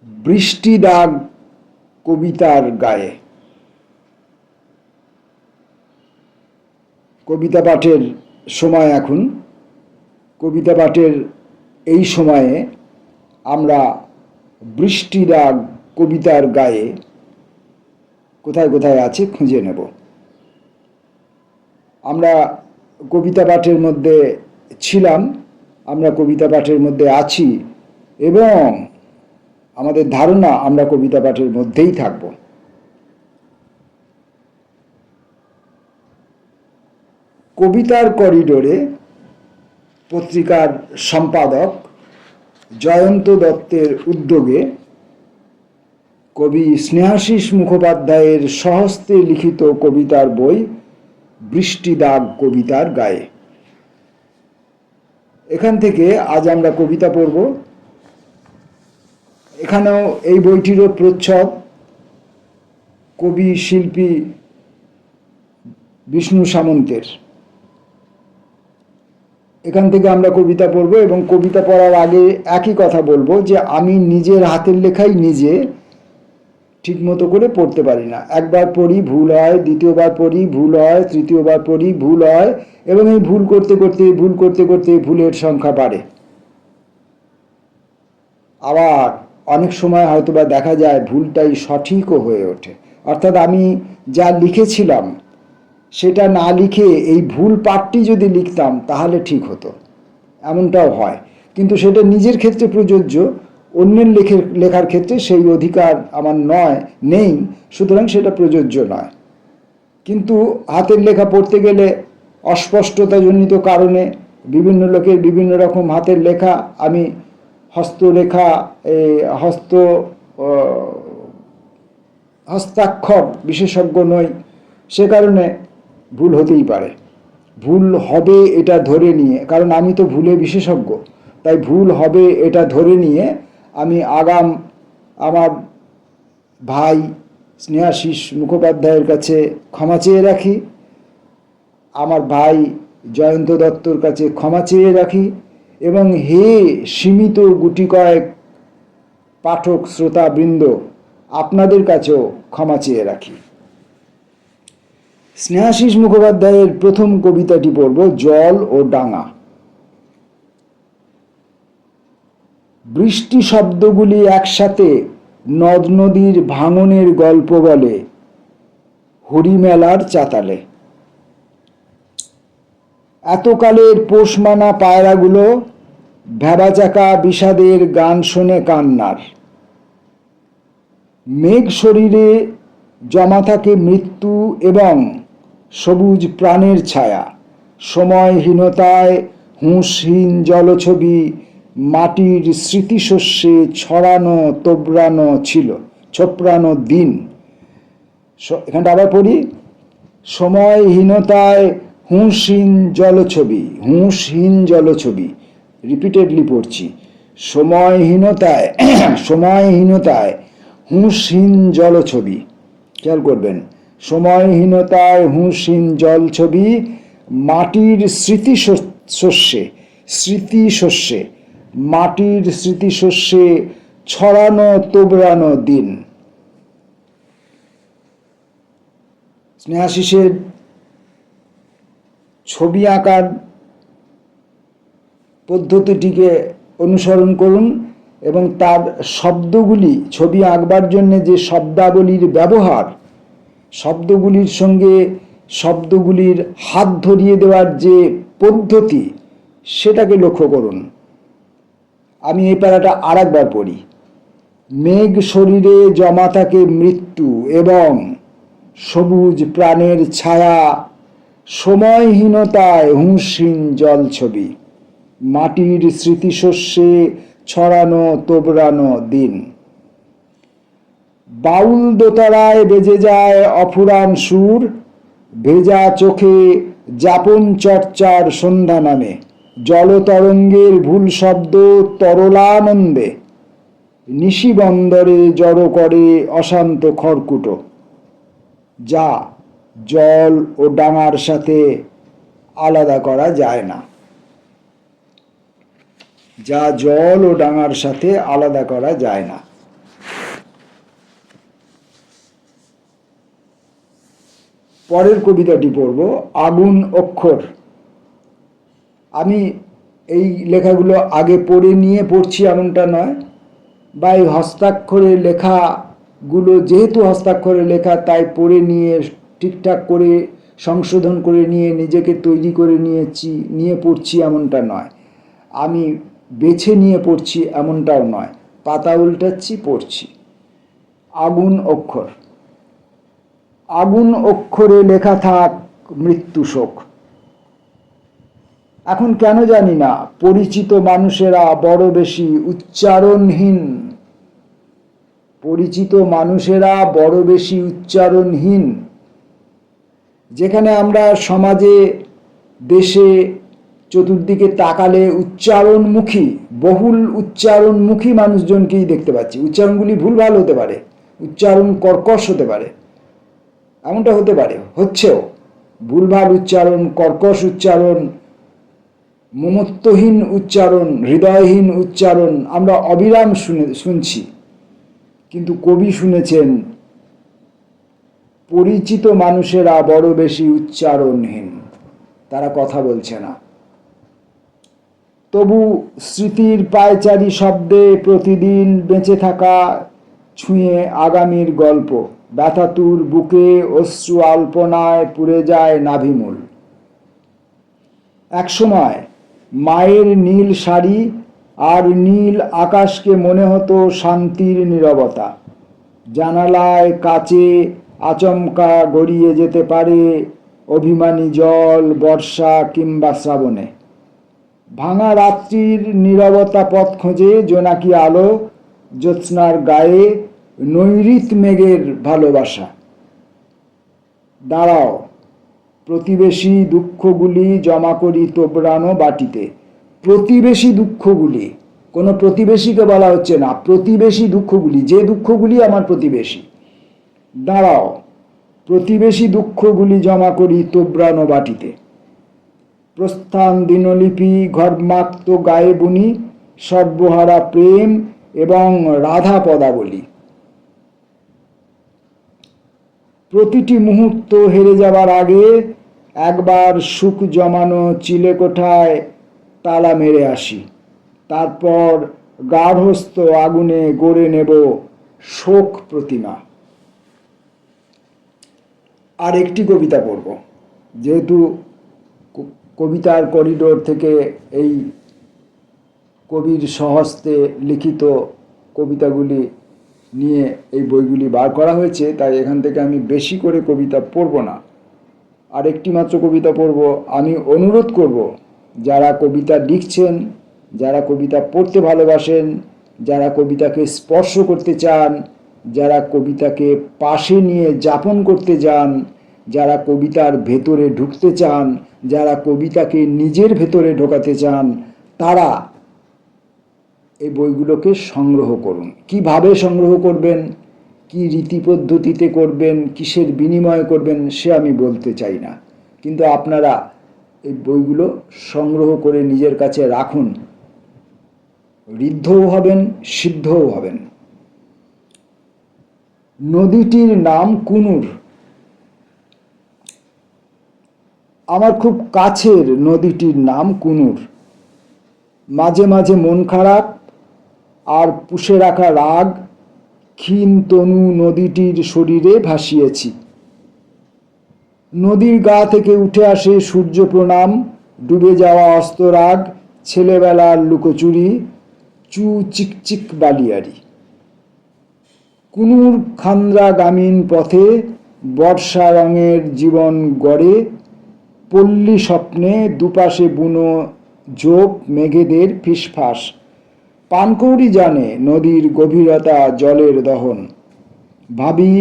বৃষ্টি দাগ কবিতার গায়ে। কবিতা পাঠের সময় এখন। কবিতা পাঠের এই সময়ে আমরা বৃষ্টি দাগ কবিতার গায়ে কোথায় কোথায় আছে খুঁজে নেব। আমরা কবিতা পাঠের মধ্যে ছিলাম, আমরা কবিতা পাঠের মধ্যে আছি এবং আমাদের ধারণা আমরা কবিতা পাঠের মধ্যেই থাকব। কবিতার করিডোরে পত্রিকার সম্পাদক জয়ন্ত দত্তের উদ্যোগে কবি স্নেহাশিস মুখোপাধ্যায়ের স্বহস্তে লিখিত কবিতার বই বৃষ্টি দাগ কবিতার গায়ে। এখান থেকে আজ আমরা কবিতা পড়ব। এখানেও এই বইটিরও প্রচ্ছদ কবি শিল্পী বিষ্ণু সামন্তের। এখান থেকে আমরা কবিতা পড়ব এবং কবিতা পড়ার আগে একই কথা বলবো যে আমি নিজের হাতের লেখাই নিজে ঠিকমতো করে পড়তে পারি না। একবার পড়ি ভুল হয়, দ্বিতীয়বার পড়ি ভুল হয়, তৃতীয়বার পড়ি ভুল হয় এবং এই ভুল করতে করতে ভুলের সংখ্যা বাড়ে। আবার অনেক সময় হয়তোবা দেখা যায় ভুলটাই সঠিকও হয়ে ওঠে, অর্থাৎ আমি যা লিখেছিলাম সেটা না লিখে এই ভুল পাঠটি যদি লিখতাম তাহলে ঠিক হতো, এমনটাও হয়। কিন্তু সেটা নিজের ক্ষেত্রে প্রযোজ্য, অন্যের লেখার ক্ষেত্রে সেই অধিকার আমার নেই, সুতরাং সেটা প্রযোজ্য নয়। কিন্তু হাতের লেখা পড়তে গেলে অস্পষ্টতাজনিত কারণে বিভিন্ন লোকের বিভিন্ন রকম হাতের লেখা, আমি হস্তরেখা হস্তাক্ষর বিশেষজ্ঞ নই, সে কারণে ভুল হতেই পারে। ভুল হবে এটা ধরে নিয়ে, কারণ আমি তো ভুলে বিশেষজ্ঞ, তাই ভুল হবে এটা ধরে নিয়ে আমি আমার ভাই স্নেহাশিস মুখোপাধ্যায়ের কাছে ক্ষমা চেয়ে রাখি, আমার ভাই জয়ন্ত দত্তর কাছে ক্ষমা চেয়ে রাখি এবং হে সীমিত গুটি কয়েক পাঠক শ্রোতাবৃন্দ, আপনাদের কাছেও ক্ষমা চেয়ে রাখি। স্নেহাশিস মুখোপাধ্যায়ের প্রথম কবিতাটি পড়ব, জল ও ডাঙা। বৃষ্টি শব্দগুলি একসাথে নদ নদীর ভাঙনের গল্প বলে হরিমেলার চাতালে। এতকালের পোষমানা পায়রাগুলো ভেবাচাকা বিষাদের গান শোনে কান্নার। মেঘ শরীরে জমা থাকে মৃত্যু এবং সবুজ প্রাণের ছায়া। সময়হীনতায় হুঁশহীন জলছবি মাটির স্মৃতিশস্যে ছড়ানো ছোপড়ানো দিন। এখানটা আবার পড়ি, সময়হীনতায় হুঁশহীন জলছবি, রিপিটেডলি পড়ছি, সময়হীনতায় হুঁশহীন জলছবি। খেয়াল করবেন, সময়হীনতায় হুঁশহীন জলছবি মাটির স্মৃতিশস্যে মাটির স্মৃতিশস্যে ছড়ানো তোবড়ানো দিন। স্নেহাশিসের ছবি আঁকার পদ্ধতিটিকে অনুসরণ করুন এবং তার শব্দগুলি, ছবি আঁকবার জন্য যে শব্দাবলীর ব্যবহার, শব্দগুলির সঙ্গে শব্দগুলির হাত ধরিয়ে দেওয়ার যে পদ্ধতি, সেটাকে লক্ষ্য করুন। আমি এই প্যারাটা আরেকবার পড়ি। মেঘ শরীরে জমা থাকে মৃত্যু এবং সবুজ প্রাণের ছায়া। সময়হীনতায় হুঁশহীন জলছবি মাটির স্মৃতিশস্যে ছড়ানো তোবড়ানো দিন। বাউল দোতারায় বেজে যায় অফুরান সুর, ভেজা চোখে যাপন চর্চার সন্ধ্যা নামে। জলতরঙ্গের ভুল শব্দ তরলানন্দে নিশি বন্দরে জড়ো করে অশান্ত খড়কুটো, যা জল ও ডাঙার সাথে আলাদা করা যায় না। পরের কবিতাটি পড়ব, আগুন অক্ষর। আমি এই লেখাগুলো আগে পড়ে নিয়ে পড়ছি এমনটা নয়, বা এই হস্তাক্ষরে লেখাগুলো যেহেতু হস্তাক্ষরে লেখা তাই পড়ে নিয়ে ঠিকঠাক করে সংশোধন করে নিয়ে নিজেকে তৈরি করে নিয়ে পড়ছি এমনটা নয়, আমি বেছে নিয়ে পড়ছি এমনটাও নয়, পাতা উল্টাচ্ছি পড়ছি। আগুন অক্ষর। আগুন অক্ষরে লেখা থাক মৃত্যু শোক। এখন কেন জানি না পরিচিত মানুষেরা বড় বেশি উচ্চারণহীন, পরিচিত মানুষেরা বড় বেশি উচ্চারণহীন। যেখানে আমরা সমাজে দেশে চতুর্দিকে তাকালে উচ্চারণমুখী, বহুল উচ্চারণমুখী মানুষজনকেই দেখতে পাচ্ছি। উচ্চারণগুলি ভুলভাল হতে পারে, উচ্চারণ কর্কশ হতে পারে, এমনটা হতে পারে, হচ্ছেও। ভুলভাল উচ্চারণ, কর্কশ উচ্চারণ, মমত্বহীন উচ্চারণ, হৃদয়হীন উচ্চারণ আমরা অবিরাম শুনছি। কিন্তু কবি শুনেছেন পরিচিত মানুষেরা বড় বেশি উচ্চারণহীন, তারা কথা বলছে না। তবু স্মৃতির পায়চারি শব্দে প্রতিদিন বেঁচে থাকা ছুঁয়ে আগামীর গল্প, ব্যথাতুর বুকে অশ্রু আল্পনায় পুড়ে যায় নাভিমূল। একসময় মায়ের নীল শাড়ি আর নীল আকাশকে মনে হতো শান্তির নীরবতা। জানালায় কাচে আচমকা গড়িয়ে যেতে পারে অভিমানী জল বর্ষা কিংবা শ্রাবণে। ভাঙা রাত্রির নীরবতা পথ খোঁজে জোনাকি আলো, জ্যোৎস্নার গায়ে নৈঋত মেঘের ভালোবাসা। দাঁড়াও, প্রতিবেশী দুঃখগুলি জমা করি তোবড়ানো বাটিতে। প্রতিবেশী দুঃখগুলি, কোনো প্রতিবেশীকে বলা হচ্ছে না, প্রতিবেশী দুঃখগুলি, যে দুঃখগুলি আমার প্রতিবেশী। দাঁড়াও, প্রতিবেশী দুঃখগুলি জমা করি তোবড়ানো বাটিতে। প্রস্থান দিনলিপি ঘর্মাক্ত গায়ে বুনি, সর্বহারা প্রেম এবং রাধা পদাবলী। প্রতিটি মুহূর্ত হেরে যাবার আগে একবার সুখ জমানো চিলেকোঠায় তালা মেরে আসি, তারপর গার্হস্থ আগুনে গড়ে নেব শোক প্রতিমা। আর একটি কবিতা পড়ব, যেহেতু কবিতার করিডোর থেকে এই কবির স্বহস্তে লিখিত কবিতাগুলি নিয়ে এই বইগুলি বার করা হয়েছে, তাই এখান থেকে আমি বেশি করে কবিতা পড়ব না, আর একটি মাত্র কবিতা পড়ব। আমি অনুরোধ করব, যারা কবিতা লিখছেন, যারা কবিতা পড়তে ভালোবাসেন, যারা কবিতাকে স্পর্শ করতে চান, যারা কবিতাকে পাশে নিয়ে যাপন করতে চান, যারা কবিতার ভেতরে ঢুকতে চান, যারা কবিতাকে নিজের ভেতরে ঢোকাতে চান, তারা এই বইগুলোকে সংগ্রহ করুন। কিভাবে সংগ্রহ করবেন, কি রীতি পদ্ধতিতে করবেন, কিসের বিনিময় করবেন সে আমি বলতে চাই না, কিন্তু আপনারা এই বইগুলো সংগ্রহ করে নিজের কাছে রাখুন, ঋদ্ধও হবেন, সিদ্ধও হবেন। নদীটির নাম কুনুর। আমার খুব কাছের নদীটির নাম কুনুর। মাঝে মাঝে মন খারাপ আর পুষে রাখা রাগ ক্ষীণ তনু নদীটির শরীরে ভাসিয়েছি। নদীর গা থেকে উঠে আসে সূর্য প্রণাম, ডুবে যাওয়া অস্তরাগ, ছেলেবেলার লুকোচুরি, চু চিকচিক বালিয়ারি। কুনুর খান্দ্রাগামীন পথে বর্ষা রঙের জীবন গড়ে, পল্লী স্বপ্নে দুপাশে বুনো ঝোপ মেঘেদের ফিসফাস। পানকৌড়ি জানে নদীর গভীরতা জলের দহন। ভাবি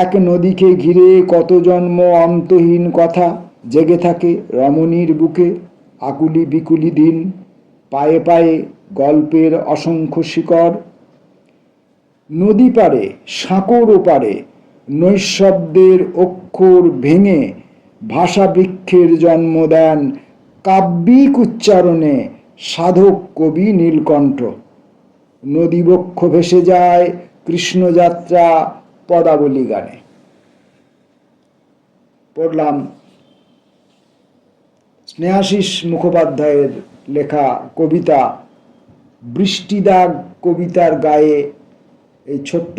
এক নদীকে ঘিরে কত জন্ম অন্তহীন কথা জেগে থাকে রমণীর বুকে। আকুলি বিকুলি দিন, পায়ে পায়ে গল্পের অসংখ্য শিকড়। নদী পারে সাঁকোর ওপারে নৈশব্দের অক্ষর ভেঙে ভাষা বৃক্ষের জন্ম দেন কাব্যিক উচ্চারণে সাধক কবি নীলকণ্ঠ। নদীবক্ষ ভেসে যায় কৃষ্ণযাত্রা পদাবলী গানে। পড়লাম স্নেহাশিস মুখোপাধ্যায়ের লেখা কবিতা বৃষ্টিদাগ কবিতার গায়ে, এই ছোট্ট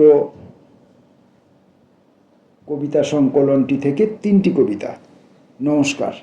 কবিতা সংকলনটি থেকে 3টি কবিতা। নমস্কার।